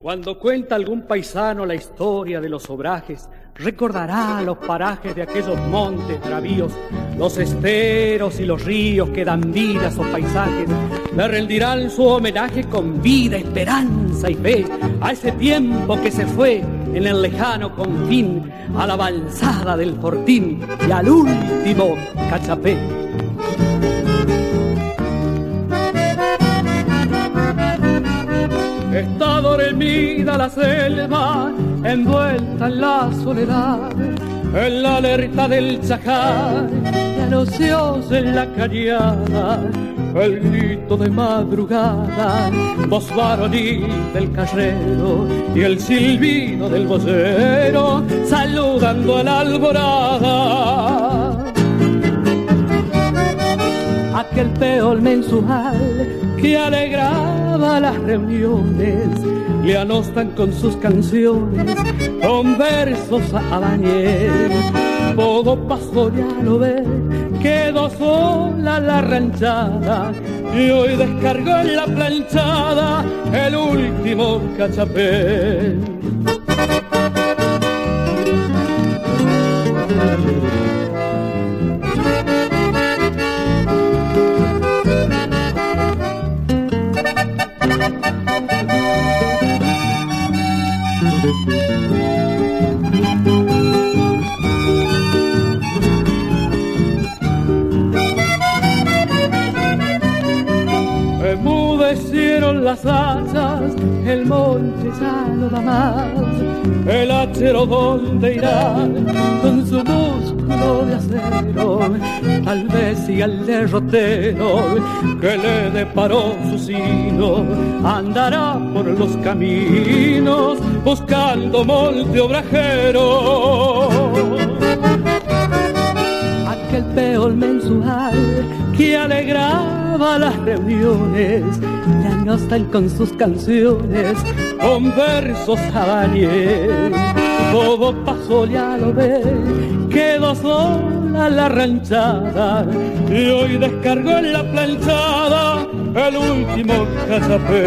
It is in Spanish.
Cuando cuenta algún paisano la historia de los obrajes, recordará los parajes de aquellos montes bravíos, los esteros y los ríos que dan vida a esos paisajes. Le rendirán su homenaje con vida, esperanza y fe a ese tiempo que se fue en el lejano confín, a la avanzada del Fortín y al último cachapé. Está dormida la selva, envuelta en la soledad, en la alerta del chajar, y a los cielos en la cañada, el grito de madrugada, voz varonil del carrero y el silbido del vocero, saludando a la alborada. Aquel peón mensual que alegraba las reuniones, le anostan con sus canciones, con versos a bañer. Todo pasó, ya lo ve, quedó sola la ranchada, y hoy descargó en la planchada el último cachapé. Enmudecieron las hachas, el monte ya no da más, el hachero dónde irá con su músculo de acero, tal vez si al derrotero que le deparó su sino andará por los caminos buscando monte obrajero. Aquel peón mensual que alegraba las reuniones, le anostan con sus canciones, con versos a bañer. Todo pasó, ya lo ve, quedó sola la ranchada, y hoy descargó en la planchada el último cachapé.